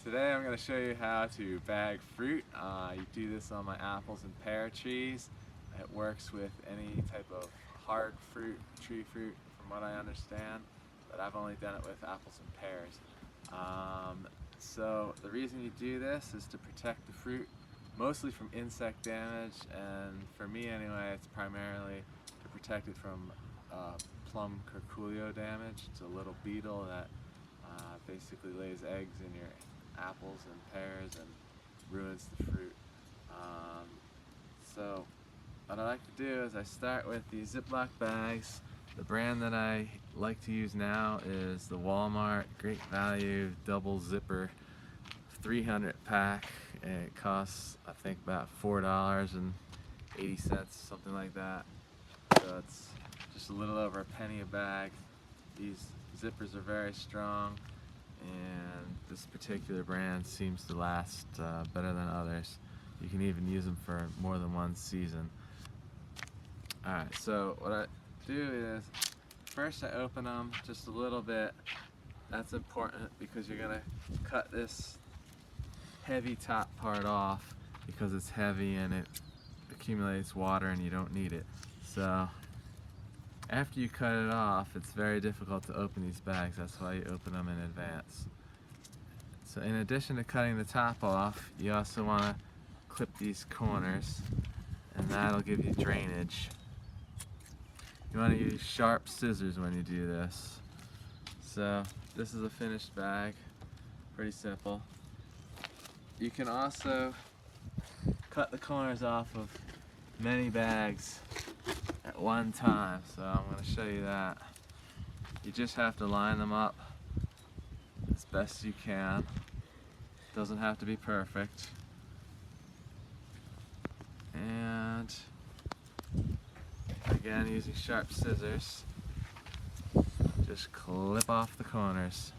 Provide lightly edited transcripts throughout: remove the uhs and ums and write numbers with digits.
Today I'm going to show you how to bag fruit. You do this on my apples and pear trees. It works with any type of hard fruit, tree fruit from what I understand, but I've only done it with apples and pears. So the reason you do this is to protect the fruit mostly from insect damage, and for me anyway, it's primarily to protect it from plum Curculio damage. It's a little beetle that basically lays eggs in your apples and pears and ruins the fruit. So what I like to do is I start with these Ziploc bags. The brand that I like to use now is the Walmart Great Value Double Zipper 300 pack. It costs I think about $4.80, something like that. So it's just a little over a penny a bag. These zippers are very strong, and this particular brand seems to last better than others. You can even use them for more than one season. Alright, so what I do is first I open them just a little bit. That's important because you're going to cut this heavy top part off because it's heavy and it accumulates water and you don't need it. So after you cut it off, it's very difficult to open these bags. That's why you open them in advance. So in addition to cutting the top off, you also want to clip these corners, and that'll give you drainage. You want to use sharp scissors when you do this. So this is a finished bag, pretty simple. You can also cut the corners off of many bags at one time, so I'm going to show you that. You just have to line them up as best you can. Doesn't have to be perfect. And again, using sharp scissors, just clip off the corners.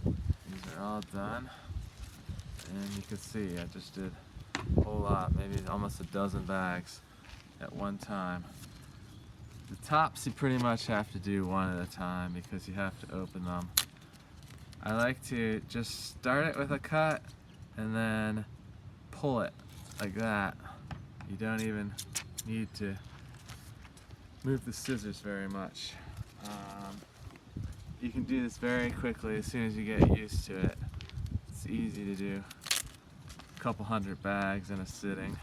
These are all done, and you can see I just did a whole lot, maybe almost a dozen bags at one time. The tops you pretty much have to do one at a time because you have to open them. I like to just start it with a cut and then pull it like that. You don't even need to move the scissors very much. You can do this very quickly as soon as you get used to it. It's easy to do. A couple hundred bags in a sitting,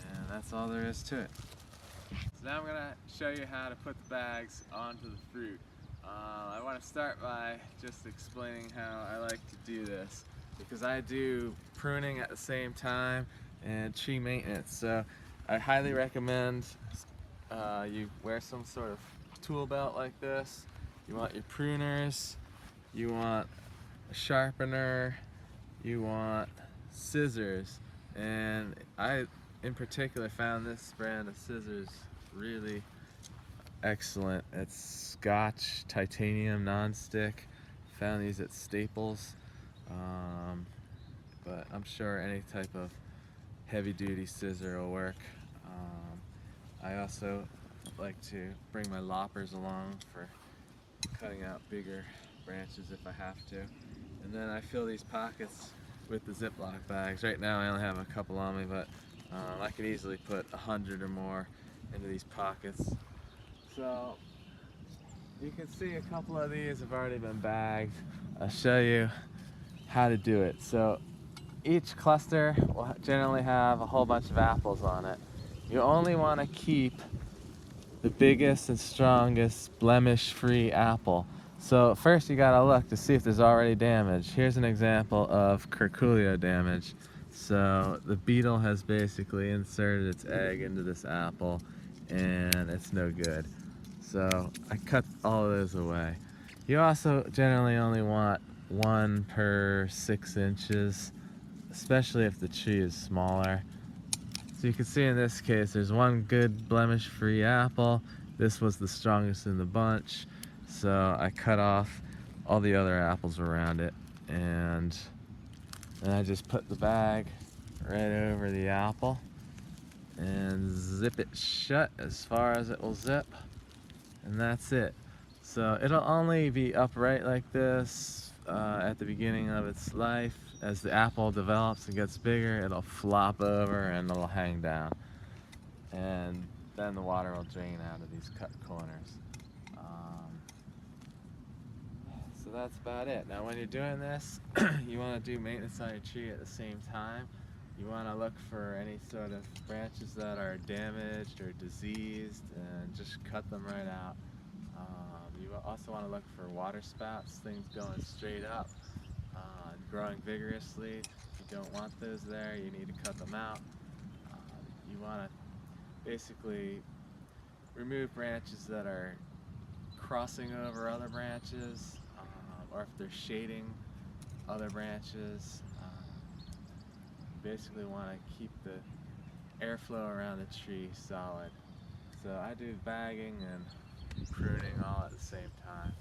and that's all there is to it. So now I'm going to show you how to put the bags onto the fruit. I want to start by just explaining how I like to do this, because I do pruning at the same time and tree maintenance. So I highly recommend you wear some sort of tool belt like this. You want your pruners, you want a sharpener, you want scissors, and I in particular found this brand of scissors really excellent. It's Scotch titanium non-stick. Found these at Staples, but I'm sure any type of heavy-duty scissor will work. I also like to bring my loppers along for cutting out bigger branches if I have to. And then I fill these pockets with the Ziploc bags. Right now I only have a couple on me, but I could easily put 100 or more into these pockets. So you can see a couple of these have already been bagged. I'll show you how to do it. So each cluster will generally have a whole bunch of apples on it. You only want to keep the biggest and strongest blemish-free apple. So first you gotta look to see if there's already damage. Here's an example of Curculio damage. So the beetle has basically inserted its egg into this apple and it's no good. So I cut all of those away. You also generally only want 1 per 6 inches, especially if the tree is smaller. So you can see in this case there's one good blemish-free apple. This was the strongest in the bunch, so I cut off all the other apples around it, and then I just put the bag right over the apple and zip it shut as far as it will zip, and that's it. So it'll only be upright like this at the beginning of its life. As the apple develops and gets bigger, it'll flop over and it'll hang down. And then the water will drain out of these cut corners. So that's about it. Now when you're doing this, you want to do maintenance on your tree at the same time. You want to look for any sort of branches that are damaged or diseased and just cut them right out. You also want to look for water spouts, things going straight up and growing vigorously. If you don't want those there, you need to cut them out. You want to basically remove branches that are crossing over other branches, or if they're shading other branches. You basically want to keep the airflow around the tree solid. So I do bagging and pruning all at the same time.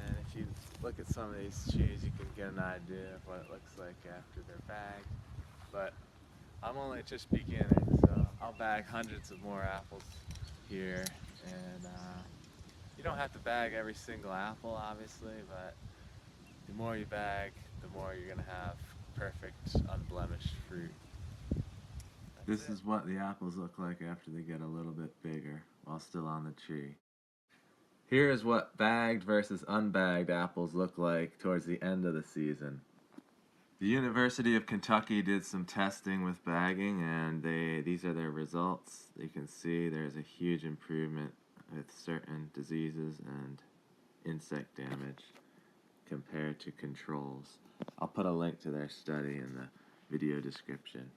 And if you look at some of these trees, you can get an idea of what it looks like after they're bagged. But I'm only just beginning, so I'll bag hundreds of more apples here. And you don't have to bag every single apple, obviously, but the more you bag, the more you're going to have perfect, unblemished fruit. This is what the apples look like after they get a little bit bigger while still on the tree. Here is what bagged versus unbagged apples look like towards the end of the season. The University of Kentucky did some testing with bagging, and these are their results. You can see there's a huge improvement with certain diseases and insect damage compared to controls. I'll put a link to their study in the video description.